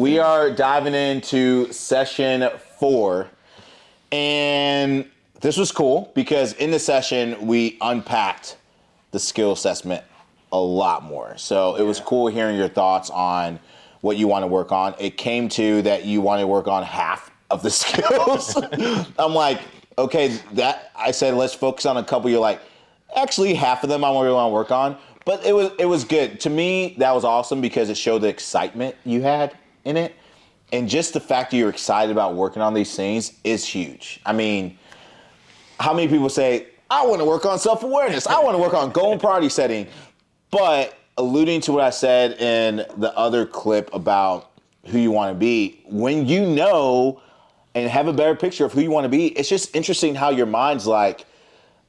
we are diving into session 4. And this was cool because in the session, we unpacked the skill assessment a lot more. So it was cool hearing your thoughts on what you want to work on. It came to that you want to work on half of the skills. I'm like, okay, that I said, let's focus on a couple. You're like, actually, half of them I really want to work on. But it was good. To me, that was awesome because it showed the excitement you had in it. And just the fact that you're excited about working on these things is huge. I mean, how many people say, I want to work on self-awareness. I want to work on goal and priority setting. But alluding to what I said in the other clip about who you want to be, when you know and have a better picture of who you want to be, it's just interesting how your mind's like,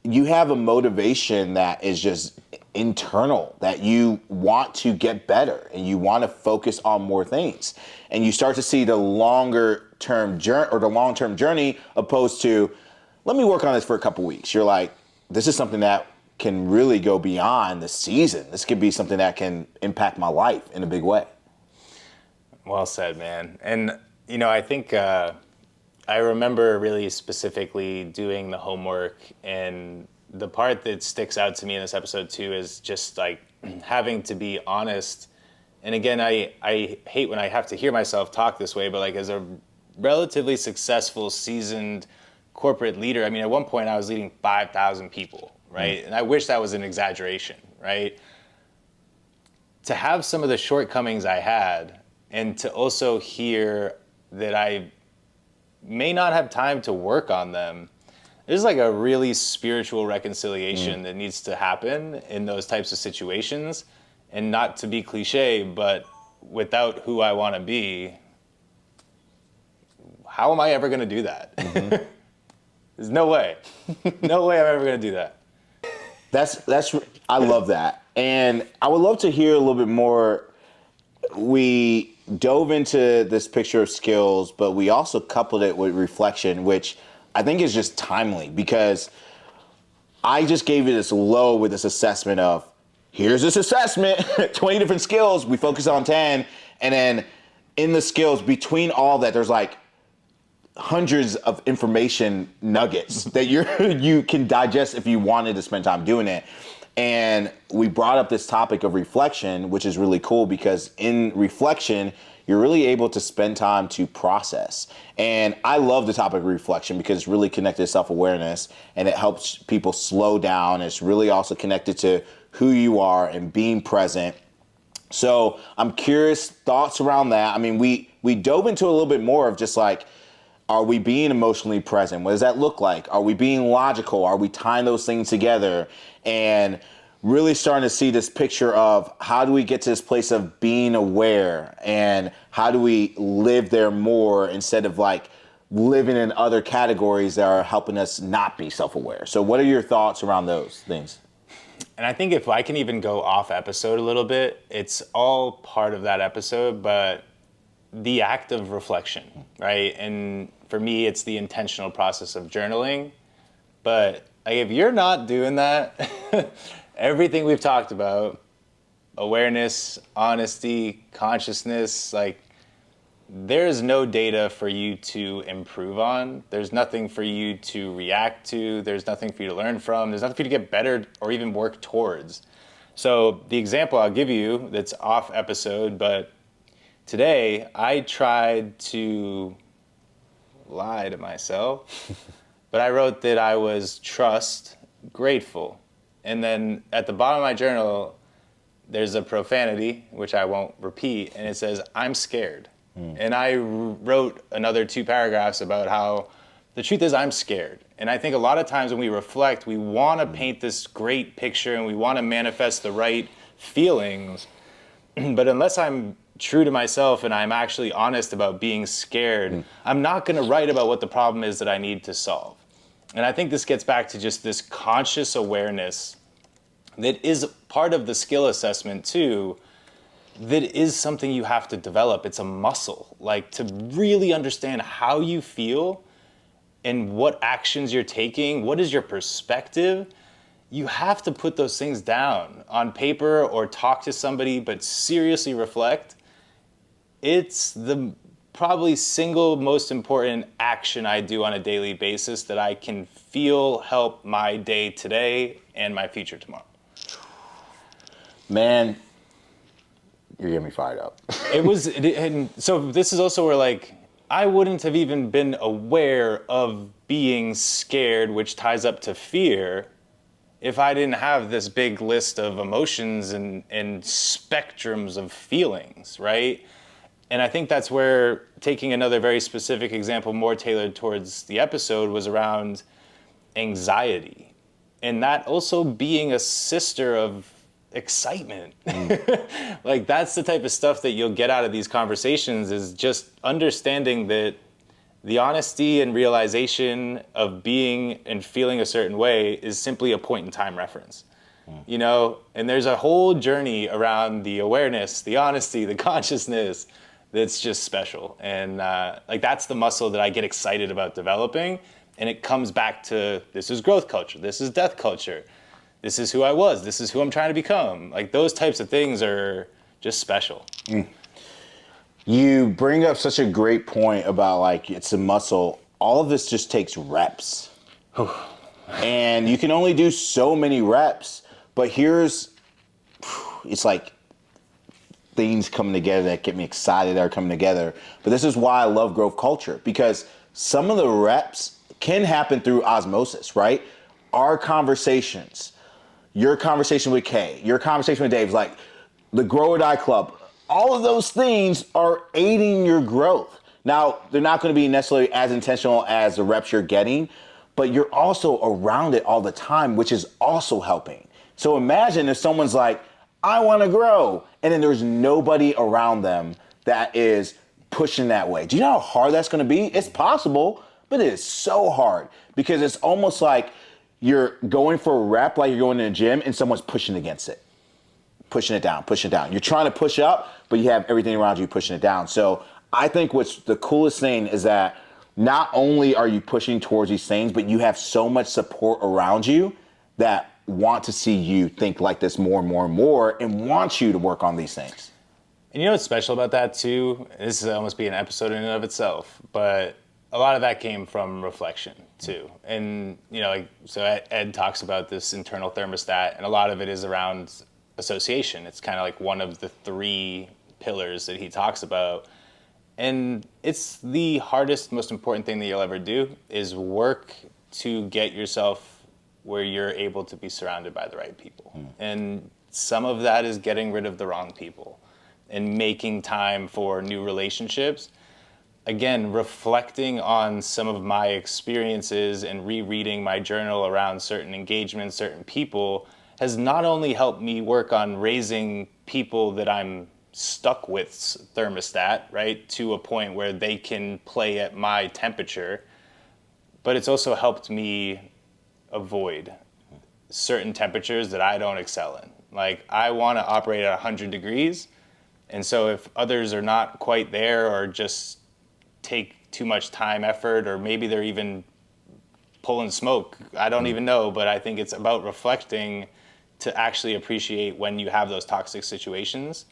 you have a motivation that is just internal, that you want to get better and you want to focus on more things. And you start to see the longer-term journey or the long-term journey opposed to, let me work on this for a couple weeks. You're like, this is something that can really go beyond the season. This could be something that can impact my life in a big way. Well said, man. And, you know, I think I remember really specifically doing the homework, and the part that sticks out to me in this episode too is just like having to be honest. And again, I hate when I have to hear myself talk this way, but like as a relatively successful, seasoned corporate leader, I mean, at one point I was leading 5,000 people, right? And I wish that was an exaggeration, right? To have some of the shortcomings I had, and to also hear that I may not have time to work on them, there's like a really spiritual reconciliation that needs to happen in those types of situations. And not to be cliche, but without who I want to be, how am I ever going to do that? There's no way. No way I'm ever going to do that. I love that. And I would love to hear a little bit more. We dove into this picture of skills, but we also coupled it with reflection, which I think is just timely because I just gave it this low with this assessment of, here's this assessment, 20 different skills, we focus on 10, and then in the skills, between all that, there's like hundreds of information nuggets that you can digest if you wanted to spend time doing it. And we brought up this topic of reflection, which is really cool because in reflection, you're really able to spend time to process. And I love the topic of reflection because it's really connected to self-awareness and it helps people slow down. It's really also connected to who you are and being present. So I'm curious, thoughts around that. I mean, we dove into a little bit more of just like, are we being emotionally present? What does that look like? Are we being logical? Are we tying those things together? And really starting to see this picture of how do we get to this place of being aware and how do we live there more instead of like living in other categories that are helping us not be self-aware. So what are your thoughts around those things? And I think if I can even go off episode a little bit, it's all part of that episode, but the act of reflection, right? And for me, it's the intentional process of journaling. But like, if you're not doing that, everything we've talked about, awareness, honesty, consciousness, like there's no data for you to improve on. There's nothing for you to react to. There's nothing for you to learn from. There's nothing for you to get better or even work towards. So the example I'll give you that's off episode, but today I tried to lie to myself, but I wrote that I was grateful. And then at the bottom of my journal, there's a profanity, which I won't repeat, and it says, I'm scared. And I wrote another 2 paragraphs about how the truth is I'm scared. And I think a lot of times when we reflect, we want to paint this great picture and we want to manifest the right feelings. But unless I'm true to myself and I'm actually honest about being scared, I'm not going to write about what the problem is that I need to solve. And I think this gets back to just this conscious awareness that is part of the skill assessment too, that is something you have to develop. It's a muscle, like to really understand how you feel and what actions you're taking, what is your perspective. You have to put those things down on paper or talk to somebody, but seriously reflect. It's the probably single most important action I do on a daily basis that I can feel help my day today and my future tomorrow. Man, you're getting me fired up. And so this is also where like I wouldn't have even been aware of being scared, which ties up to fear, if I didn't have this big list of emotions and spectrums of feelings, right? And I think that's where taking another very specific example, more tailored towards the episode, was around anxiety. And that also being a sister of excitement. Like that's the type of stuff that you'll get out of these conversations, is just understanding that the honesty and realization of being and feeling a certain way is simply a point in time reference. You know, and there's a whole journey around the awareness, the honesty, the consciousness that's just special. And like that's the muscle that I get excited about developing. And it comes back to, this is growth culture, this is death culture, this is who I was, this is who I'm trying to become. Like those types of things are just special. You bring up such a great point about like it's a muscle. All of this just takes reps. And you can only do so many reps, but it's like things coming together that get me excited are coming together. But this is why I love growth culture, because some of the reps can happen through osmosis, right? Our conversations, your conversation with Kay, your conversation with Dave, like the Grow or Die Club, all of those things are aiding your growth. Now, they're not going to be necessarily as intentional as the reps you're getting, but you're also around it all the time, which is also helping. So imagine if someone's like, I want to grow, and then there's nobody around them that is pushing that way. Do you know how hard that's going to be? It's possible, but it is so hard, because it's almost like you're going for a rep, like you're going to the gym, and someone's pushing against it. Pushing it down, pushing it down. You're trying to push up, but you have everything around you pushing it down. So I think what's the coolest thing is that not only are you pushing towards these things, but you have so much support around you that want to see you think like this more and more and more, and want you to work on these things. And you know what's special about that too? This is almost be an episode in and of itself, but a lot of that came from reflection too. And you know, like so Ed talks about this internal thermostat, and a lot of it is around association. It's kind of like one of the 3 pillars that he talks about. And it's the hardest, most important thing that you'll ever do, is work to get yourself where you're able to be surrounded by the right people. And some of that is getting rid of the wrong people and making time for new relationships. Again, reflecting on some of my experiences and rereading my journal around certain engagements, certain people, has not only helped me work on raising people that I'm stuck with thermostat, right, to a point where they can play at my temperature, but it's also helped me avoid certain temperatures that I don't excel in. Like I want to operate at 100 degrees, and so if others are not quite there, or just take too much time, effort, or maybe they're even pulling smoke, I don't even know, but I think it's about reflecting to actually appreciate when you have those toxic situations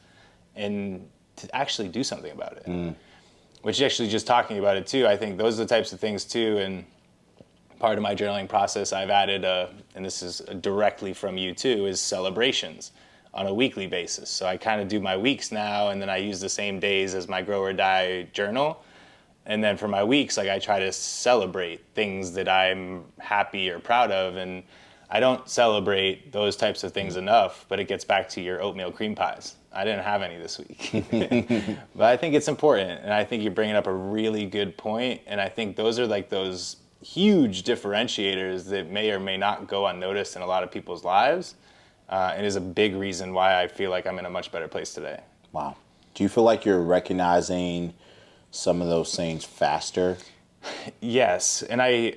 and to actually do something about it. Which actually, just talking about it too, I think those are the types of things too. And part of my journaling process, I've added, and this is directly from you too, is celebrations on a weekly basis. So I kind of do my weeks now, and then I use the same days as my Grow or Die journal. And then for my weeks, like I try to celebrate things that I'm happy or proud of. And I don't celebrate those types of things enough, but it gets back to your oatmeal cream pies. I didn't have any this week. But I think it's important, and I think you're bringing up a really good point, and I think those are like those huge differentiators that may or may not go unnoticed in a lot of people's lives, and is a big reason why I feel like I'm in a much better place today. Wow. Do you feel like you're recognizing some of those things faster? Yes, and I,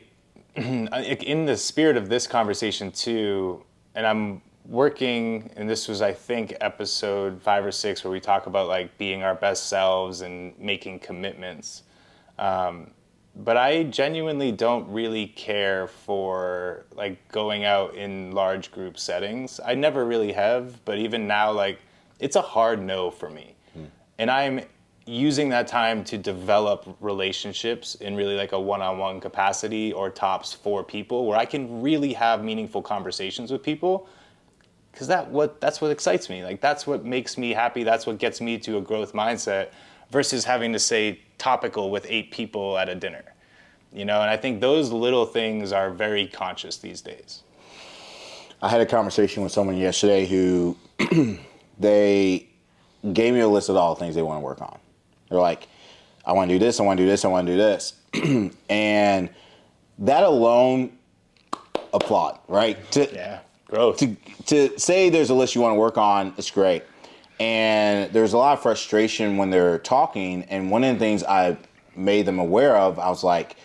in the spirit of this conversation too, and I'm working, and this was, I think, episode 5 or 6, where we talk about like being our best selves and making commitments. But I genuinely don't really care for like going out in large group settings. I never really have, but even now, like it's a hard no for me. And I'm using that time to develop relationships in really like a one-on-one capacity or tops 4 people where I can really have meaningful conversations with people, because that's what excites me. Like that's what makes me happy. That's what gets me to a growth mindset versus having to say topical with 8 people at a dinner. And I think those little things are very conscious these days. I had a conversation with someone yesterday who they gave me a list of all the things they want to work on. They're like, I want to do this, I want to do this, I want to do this. And that alone, applaud, right? Growth. To say there's a list you want to work on, it's great. And there's a lot of frustration when they're talking. And one of the things I made them aware of, I was like,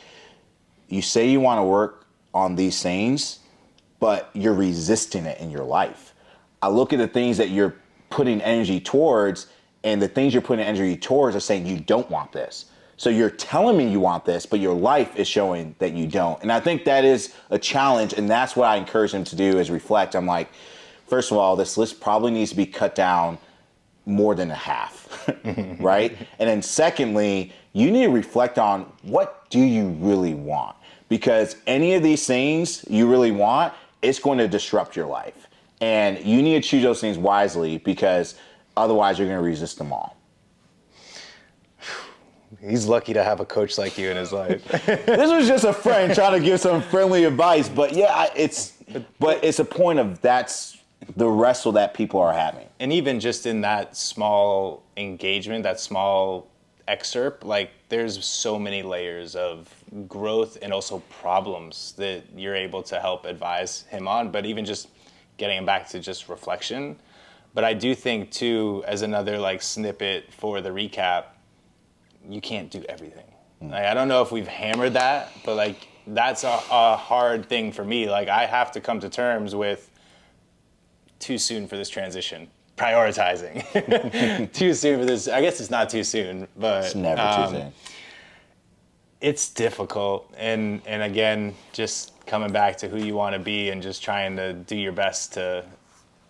you say you want to work on these things, but you're resisting it in your life. I look at the things that you're putting energy towards, and the things you're putting energy towards are saying you don't want this. So you're telling me you want this, but your life is showing that you don't. And I think that is a challenge, and that's what I encourage them to do is reflect. I'm like, first of all, this list probably needs to be cut down more than a half, right? And then secondly, you need to reflect on what do you really want? Because any of these things you really want, it's going to disrupt your life. And you need to choose those things wisely because otherwise you're going to resist them all. He's lucky to have a coach like you in his life. This was just a friend trying to give some friendly advice, but yeah, it's a point of that's the wrestle that people are having. And even just in that small engagement, that small excerpt, like there's so many layers of growth and also problems that you're able to help advise him on, but even just getting him back to just reflection. But I do think too, as another like snippet for the recap, you can't do everything. Like, I don't know if we've hammered that, but like that's a hard thing for me. Like I have to come to terms with too soon for this transition. Prioritizing. Too soon for this. I guess it's not too soon, but It's never too soon. It's difficult. And again, just coming back to who you want to be and just trying to do your best to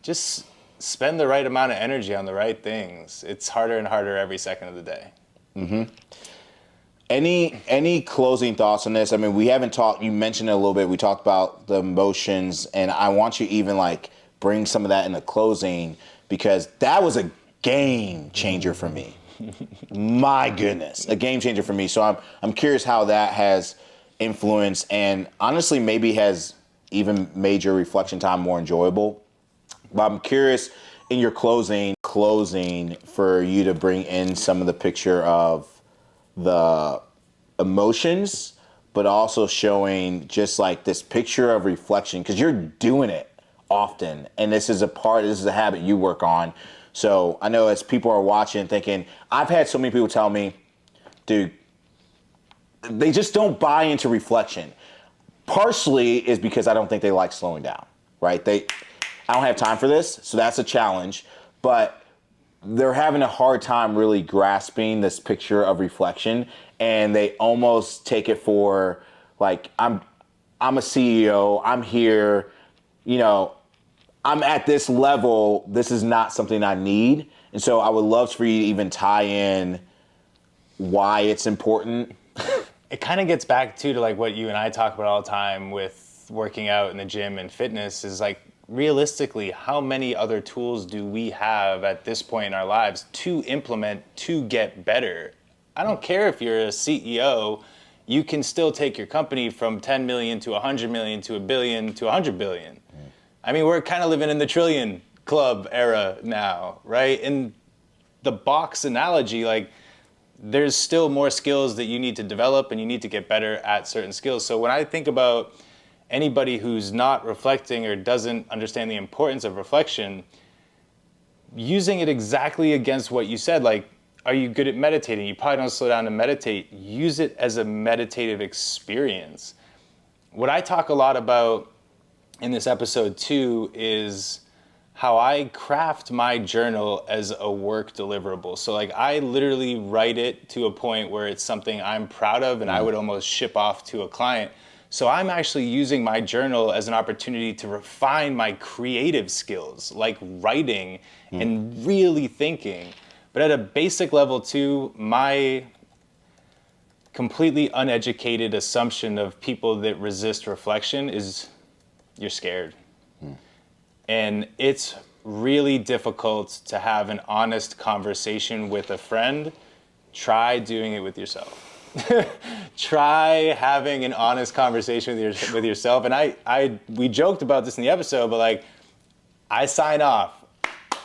just spend the right amount of energy on the right things. It's harder and harder every second of the day. Mm-hmm. Any closing thoughts on this? I mean, we haven't talked, you mentioned it a little bit. We talked about the emotions, and I want you to even like bring some of that in the closing because that was a game changer for me. My goodness, a game changer for me. So I'm curious how that has influenced and honestly maybe has even made your reflection time more enjoyable. But I'm curious in your closing for you to bring in some of the picture of the emotions, but also showing just like this picture of reflection because you're doing it often. And this is a habit you work on. So I know as people are watching thinking, I've had so many people tell me, dude, they just don't buy into reflection. Partially is because I don't think they like slowing down, right? I don't have time for this, so that's a challenge. But they're having a hard time really grasping this picture of reflection, and they almost take it for like I'm a CEO, I'm here, I'm at this level. This is not something I need, and so I would love for you to even tie in why it's important. It kind of gets back to like what you and I talk about all the time with working out in the gym and fitness is like realistically, how many other tools do we have at this point in our lives to implement to get better? I don't care if you're a CEO, you can still take your company from 10 million to 100 million to a billion to 100 billion. I mean, we're kind of living in the trillion club era now, right? In the box analogy, like there's still more skills that you need to develop and you need to get better at certain skills. So when I think about anybody who's not reflecting or doesn't understand the importance of reflection, using it exactly against what you said, like, are you good at meditating? You probably don't slow down to meditate. Use it as a meditative experience. What I talk a lot about in this episode too is how I craft my journal as a work deliverable. So like I literally write it to a point where it's something I'm proud of and I would almost ship off to a client. So I'm actually using my journal as an opportunity to refine my creative skills, like writing and really thinking. But at a basic level too, my completely uneducated assumption of people that resist reflection is you're scared. And it's really difficult to have an honest conversation with a friend. Try doing it with yourself. Try having an honest conversation with yourself. And we joked about this in the episode, but like, I sign off.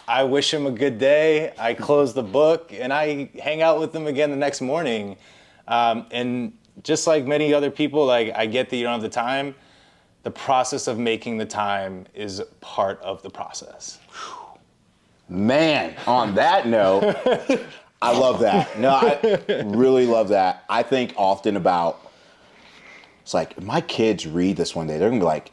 I wish him a good day. I close the book and I hang out with them again the next morning. And just like many other people, like I get that you don't have the time. The process of making the time is part of the process. Man, on that note, I love that. No, I really love that. I think often about, it's like, if my kids read this one day, they're gonna be like,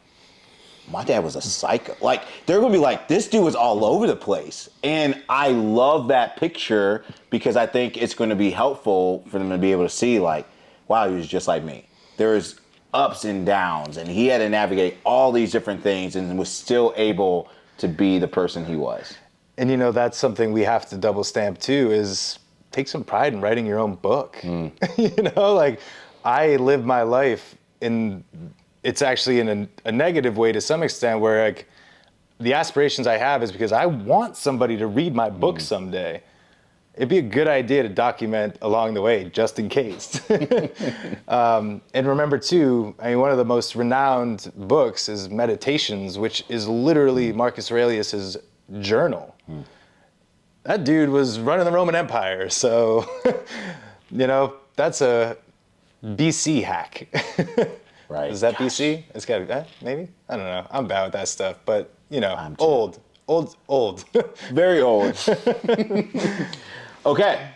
my dad was a psycho. Like, they're gonna be like, this dude was all over the place. And I love that picture because I think it's gonna be helpful for them to be able to see, like, wow, he was just like me. There's ups and downs, and he had to navigate all these different things and was still able to be the person he was. And you know, that's something we have to double stamp too, is take some pride in writing your own book. You know, like I live my life in, it's actually in a negative way to some extent, where like the aspirations I have is because I want somebody to read my book someday. It'd be a good idea to document along the way, just in case. And remember too, I mean, one of the most renowned books is Meditations, which is literally Marcus Aurelius's journal. That dude was running the Roman Empire, so you know, that's a BC hack. Right. Is that BC? It's got to be, maybe? I don't know. I'm bad with that stuff, but you know, old. Very old. Okay,